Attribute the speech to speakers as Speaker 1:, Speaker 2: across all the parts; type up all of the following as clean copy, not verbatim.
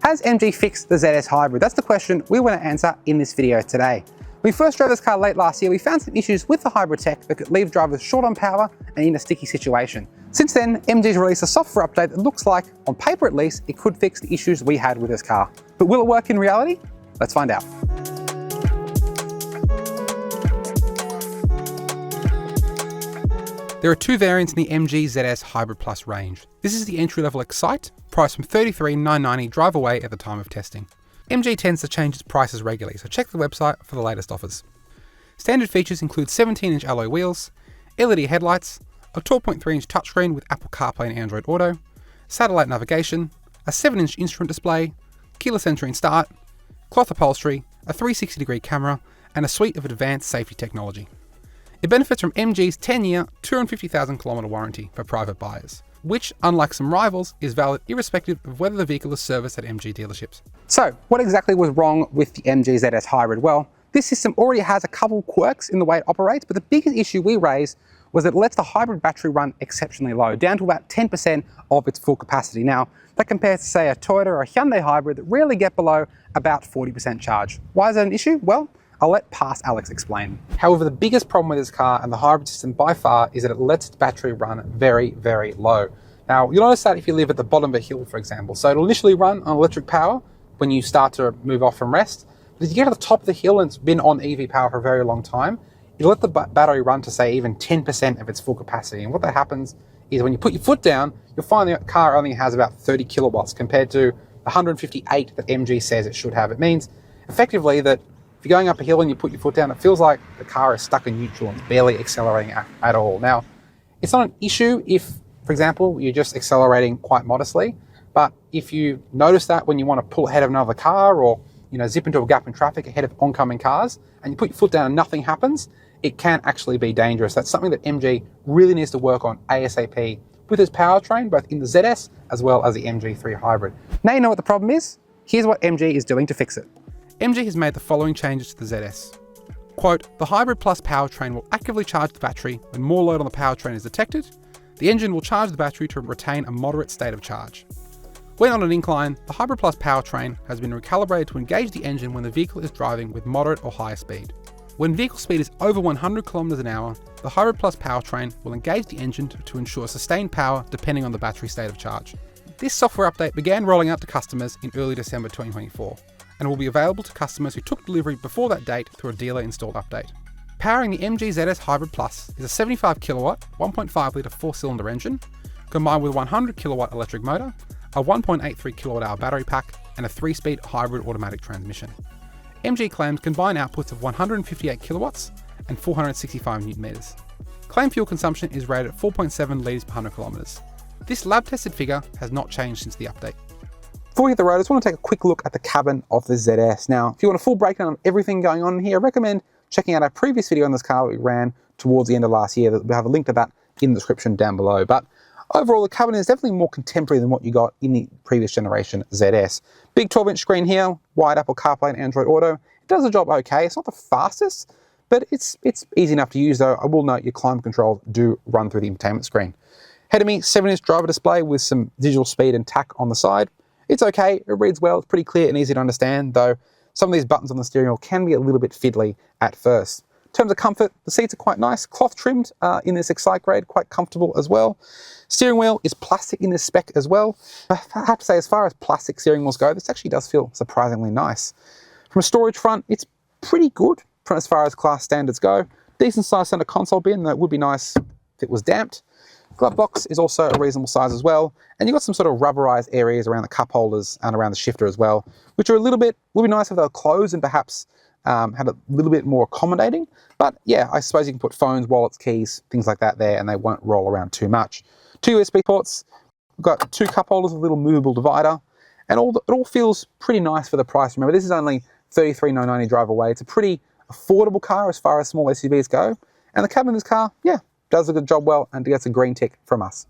Speaker 1: Has MG fixed the ZS Hybrid? That's the question we want to answer in this video today. When we first drove this car late last year, we found some issues with the hybrid tech that could leave drivers short on power and in a sticky situation. Since then, MG's released a software update that looks like, on paper at least, it could fix the issues we had with this car. But will it work in reality? Let's find out. There are two variants in the MG ZS Hybrid Plus range. This is the entry-level Excite, priced from $33,990 drive away at the time of testing. MG tends to change its prices regularly, so check the website for the latest offers. Standard features include 17-inch alloy wheels, LED headlights, a 12.3-inch touchscreen with Apple CarPlay and Android Auto, satellite navigation, a 7-inch instrument display, keyless entry and start, cloth upholstery, a 360-degree camera, and a suite of advanced safety technology. It benefits from MG's 10-year, 250,000-kilometre warranty for private buyers, which, unlike some rivals, is valid irrespective of whether the vehicle is serviced at MG dealerships. So, what exactly was wrong with the MG ZS Hybrid? Well, this system already has a couple quirks in the way it operates, but the biggest issue we raised was that it lets the hybrid battery run exceptionally low, down to about 10% of its full capacity. Now, that compares to, say, a Toyota or a Hyundai hybrid that rarely get below about 40% charge. Why is that an issue? Well, I'll let past Alex explain. However, the biggest problem with this car and the hybrid system by far is that it lets its battery run very, very low. Now, you'll notice that if you live at the bottom of a hill, for example. So it'll initially run on electric power when you start to move off from rest. But if you get to the top of the hill and it's been on EV power for a very long time, it'll let the battery run to, say, even 10% of its full capacity. And what that happens is when you put your foot down, you'll find the car only has about 30 kilowatts compared to the 158 that MG says it should have. It means effectively that if you're going up a hill and you put your foot down, it feels like the car is stuck in neutral and it's barely accelerating at all. Now, it's not an issue if, for example, you're just accelerating quite modestly, but if you notice that when you want to pull ahead of another car or zip into a gap in traffic ahead of oncoming cars and you put your foot down and nothing happens, it can actually be dangerous. That's something that MG really needs to work on ASAP with its powertrain, both in the ZS as well as the MG3 Hybrid. Now you know what the problem is. Here's what MG is doing to fix it. MG has made the following changes to the ZS. Quote, the Hybrid Plus powertrain will actively charge the battery when more load on the powertrain is detected. The engine will charge the battery to retain a moderate state of charge. When on an incline, the Hybrid Plus powertrain has been recalibrated to engage the engine when the vehicle is driving with moderate or higher speed. When vehicle speed is over 100 km an hour, the Hybrid Plus powertrain will engage the engine to ensure sustained power depending on the battery state of charge. This software update began rolling out to customers in early December 2024 and will be available to customers who took delivery before that date through a dealer-installed update. Powering the MG ZS Hybrid Plus is a 75 kilowatt, 1.5 litre 4-cylinder engine, combined with a 100 kilowatt electric motor, a 1.83 kilowatt hour battery pack, and a 3-speed hybrid automatic transmission. MG claims combined outputs of 158 kilowatts and 465 newton meters. Claimed fuel consumption is rated at 4.7 litres per 100 kilometers. This lab-tested figure has not changed since the update. Before we hit the road, I just want to take a quick look at the cabin of the ZS. Now, if you want a full breakdown of everything going on here, I recommend checking out our previous video on this car that we ran towards the end of last year. We'll have a link to that in the description down below. But overall, the cabin is definitely more contemporary than what you got in the previous generation ZS. Big 12-inch screen here, wide Apple CarPlay and Android Auto. It does the job okay. It's not the fastest, but it's easy enough to use, though. I will note your climate controls do run through the infotainment screen. Ahead of me, 7-inch driver display with some digital speed and tack on the side. It's okay, it reads well, it's pretty clear and easy to understand, though some of these buttons on the steering wheel can be a little bit fiddly at first. In terms of comfort, the seats are quite nice, cloth trimmed in this Excite grade, quite comfortable as well. Steering wheel is plastic in this spec as well. I have to say, as far as plastic steering wheels go, this actually does feel surprisingly nice. From a storage front, it's pretty good as far as class standards go. Decent size center console bin, though it would be nice if it was damped. Glove box is also a reasonable size as well, and you've got some sort of rubberized areas around the cup holders and around the shifter as well, which are would be nice if they were closed and perhaps had a little bit more accommodating. But yeah, I suppose you can put phones, wallets, keys, things like that there, and they won't roll around too much. 2 USB ports, we've got 2 cup holders with a little movable divider, and it all feels pretty nice for the price. Remember, this is only $33,990 drive away. It's a pretty affordable car as far as small SUVs go, and the cabin of this car, yeah, does a good job well and gets a green tick from us.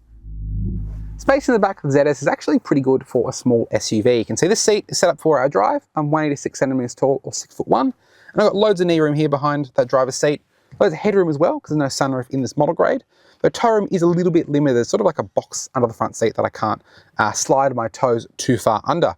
Speaker 1: Space in the back of the ZS is actually pretty good for a small SUV. You can see this seat is set up for a drive. I'm 186 centimeters tall or 6'1", and I've got loads of knee room here behind that driver's seat. Loads of headroom as well, because there's no sunroof in this model grade. The toe room is a little bit limited. There's sort of like a box under the front seat that I can't slide my toes too far under.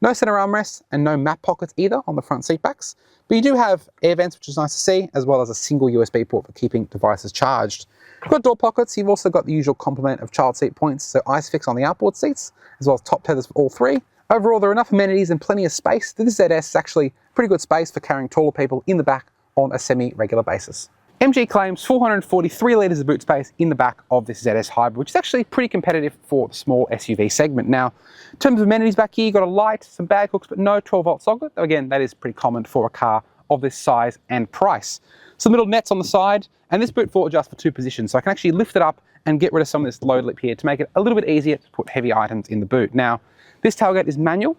Speaker 1: No center armrests and no map pockets either on the front seat backs, but you do have air vents, which is nice to see, as well as a single USB port for keeping devices charged. You've got door pockets. You've also got the usual complement of child seat points, so ISOFIX on the outboard seats, as well as top tethers for all three. Overall, there are enough amenities and plenty of space. This ZS is actually pretty good space for carrying taller people in the back on a semi-regular basis. MG claims 443 litres of boot space in the back of this ZS Hybrid, which is actually pretty competitive for the small SUV segment. Now, in terms of amenities back here, you've got a light, some bag hooks, but no 12-volt socket. Again, that is pretty common for a car of this size and price. Some little nets on the side, and this boot fork adjusts for 2 positions, so I can actually lift it up and get rid of some of this load lip here to make it a little bit easier to put heavy items in the boot. Now, this tailgate is manual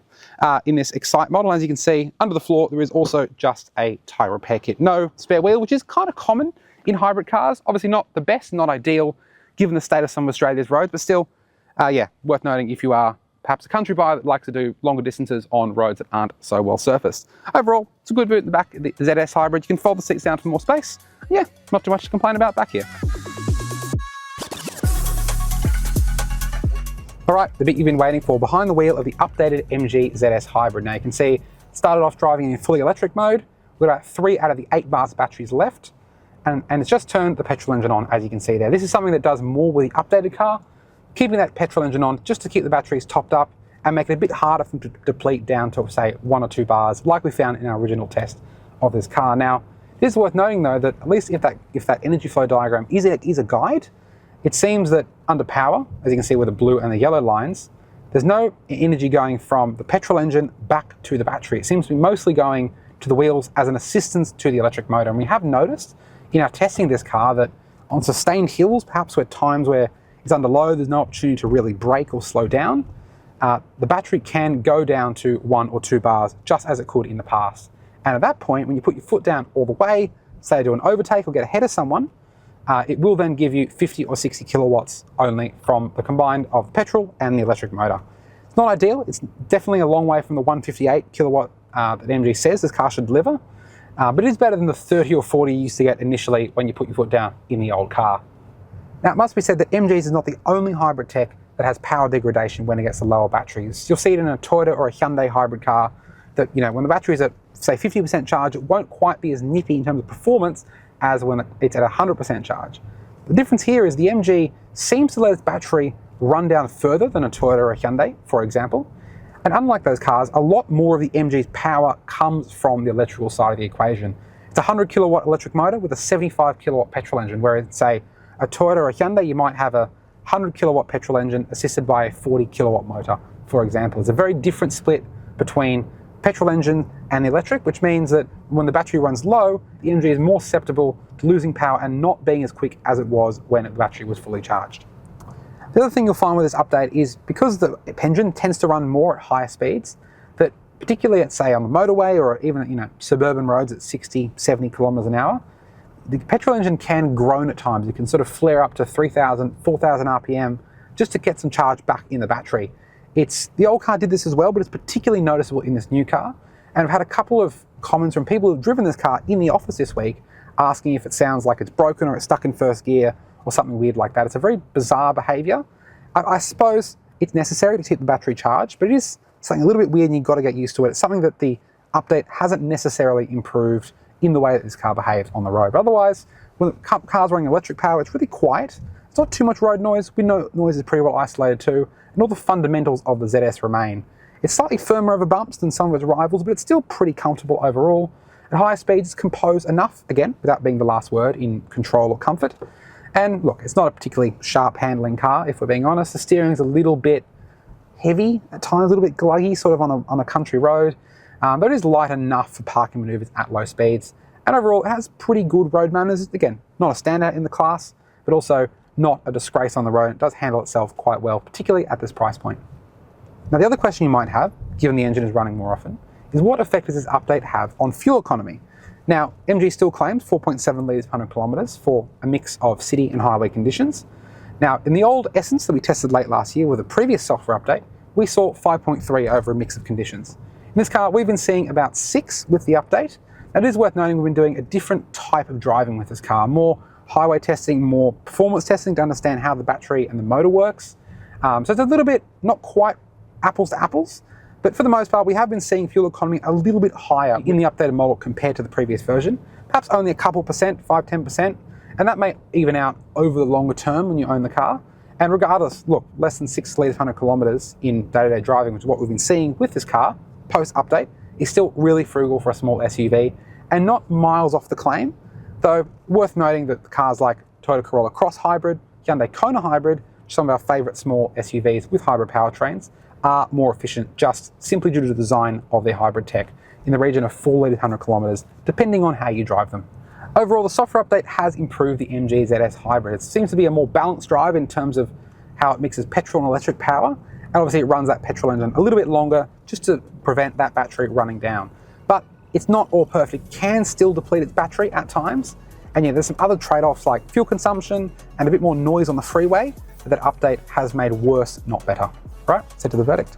Speaker 1: in this Excite model. As you can see, under the floor, there is also just a tyre repair kit. No spare wheel, which is kind of common in hybrid cars. Obviously not the best, not ideal, given the state of some of Australia's roads, but still, yeah, worth noting if you are perhaps a country buyer that likes to do longer distances on roads that aren't so well surfaced. Overall, it's a good boot in the back of the ZS Hybrid. You can fold the seats down for more space. Yeah, not too much to complain about back here. All right, the bit you've been waiting for, behind the wheel of the updated MG ZS Hybrid. Now you can see, it started off driving in fully electric mode. We've got about 3 out of the 8 bars batteries left, and it's just turned the petrol engine on, as you can see there. This is something that does more with the updated car, keeping that petrol engine on just to keep the batteries topped up and make it a bit harder for them to deplete down to, say, 1 or 2 bars, like we found in our original test of this car. Now, it is worth noting though that at least if that energy flow diagram is a guide, it seems that under power, as you can see with the blue and the yellow lines, there's no energy going from the petrol engine back to the battery. It seems to be mostly going to the wheels as an assistance to the electric motor. And we have noticed in our testing of this car that on sustained hills, perhaps where times where it's under load, there's no opportunity to really brake or slow down, the battery can go down to 1 or 2 bars, just as it could in the past. And at that point, when you put your foot down all the way, say do an overtake or get ahead of someone, it will then give you 50 or 60 kilowatts only from the combined of petrol and the electric motor. It's not ideal. It's definitely a long way from the 158 kilowatt that MG says this car should deliver, but it is better than the 30 or 40 you used to get initially when you put your foot down in the old car. Now, it must be said that MG's is not the only hybrid tech that has power degradation when it gets to lower batteries. You'll see it in a Toyota or a Hyundai hybrid car that, you know, when the battery is at, say, 50% charge, it won't quite be as nippy in terms of performance as when it's at 100% charge. The difference here is the MG seems to let its battery run down further than a Toyota or a Hyundai, for example. And unlike those cars, a lot more of the MG's power comes from the electrical side of the equation. It's a 100 kilowatt electric motor with a 75 kilowatt petrol engine, whereas, say, a Toyota or a Hyundai, you might have a 100 kilowatt petrol engine assisted by a 40 kilowatt motor, for example. It's a very different split between petrol engine and the electric, which means that when the battery runs low, the MG is more susceptible to losing power and not being as quick as it was when the battery was fully charged. The other thing you'll find with this update is because the engine tends to run more at higher speeds, that particularly at, say, on the motorway or even, you know, suburban roads at 60, 70 kilometers an hour, the petrol engine can groan at times. It can sort of flare up to 3,000, 4,000 RPM just to get some charge back in the battery. The old car did this as well, but it's particularly noticeable in this new car. And I've had a couple of comments from people who've driven this car in the office this week asking if it sounds like it's broken or it's stuck in first gear or something weird like that. It's a very bizarre behavior. I suppose it's necessary to keep the battery charged, but it is something a little bit weird and you've got to get used to it. It's something that the update hasn't necessarily improved in the way that this car behaves on the road. But otherwise, when the car's running electric power, it's really quiet. It's not too much road noise. Window noise is pretty well isolated too. And all the fundamentals of the ZS remain. It's slightly firmer over bumps than some of its rivals, but it's still pretty comfortable overall. At higher speeds, it's composed enough, again, without being the last word in control or comfort. And look, it's not a particularly sharp handling car, if we're being honest. The steering's a little bit heavy at times, a little bit gluggy, sort of on a country road. But it is light enough for parking maneuvers at low speeds. And overall, it has pretty good road manners. Again, not a standout in the class, but also not a disgrace on the road. It does handle itself quite well, particularly at this price point. Now, the other question you might have, given the engine is running more often, is what effect does this update have on fuel economy? Now, MG still claims 4.7 litres per 100 kilometres for a mix of city and highway conditions. Now, in the old Essence that we tested late last year with a previous software update, we saw 5.3 over a mix of conditions. In this car, we've been seeing about 6 with the update. Now, it is worth noting we've been doing a different type of driving with this car, more highway testing, more performance testing to understand how the battery and the motor works. So it's a little bit, not quite apples to apples, But for the most part, we have been seeing fuel economy a little bit higher in the updated model compared to the previous version. Perhaps only a couple percent, 5-10%, and that may even out over the longer term when you own the car. And regardless, look, less than 6 litres 100 kilometres in day-to-day driving, which is what we've been seeing with this car, post-update, is still really frugal for a small SUV and not miles off the claim. Though, worth noting that the cars like Toyota Corolla Cross Hybrid, Hyundai Kona Hybrid, some of our favourite small SUVs with hybrid powertrains, are more efficient just simply due to the design of their hybrid tech in the region of 4 litres 100 kilometres, depending on how you drive them. Overall, the software update has improved the MG ZS Hybrid. It seems to be a more balanced drive in terms of how it mixes petrol and electric power, and obviously it runs that petrol engine a little bit longer just to prevent that battery running down. But it's not all perfect. It can still deplete its battery at times, and yeah, there's some other trade-offs like fuel consumption and a bit more noise on the freeway that update has made worse, not better. Right, so to the verdict.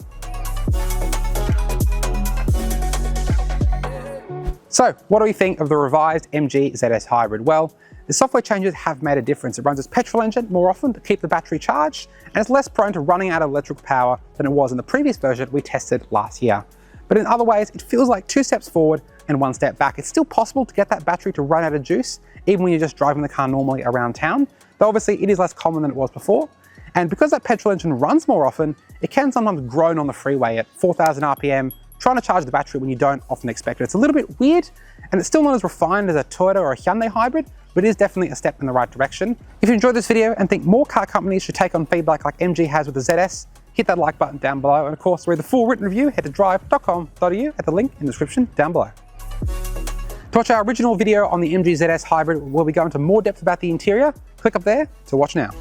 Speaker 1: So, what do we think of the revised MG ZS Hybrid? Well, the software changes have made a difference. It runs its petrol engine more often to keep the battery charged, and it's less prone to running out of electrical power than it was in the previous version we tested last year. But in other ways, it feels like 2 steps forward and 1 step back. It's still possible to get that battery to run out of juice, even when you're just driving the car normally around town, though obviously it is less common than it was before. And because that petrol engine runs more often, it can sometimes groan on the freeway at 4,000 RPM, trying to charge the battery when you don't often expect it. It's a little bit weird, and it's still not as refined as a Toyota or a Hyundai hybrid, but it is definitely a step in the right direction. If you enjoyed this video and think more car companies should take on feedback like MG has with the ZS, hit that like button down below, and of course, to read the full written review, head to Drive.com.au at the link in the description down below. To watch our original video on the MG ZS Hybrid, where we go into more depth about the interior, click up there to watch now.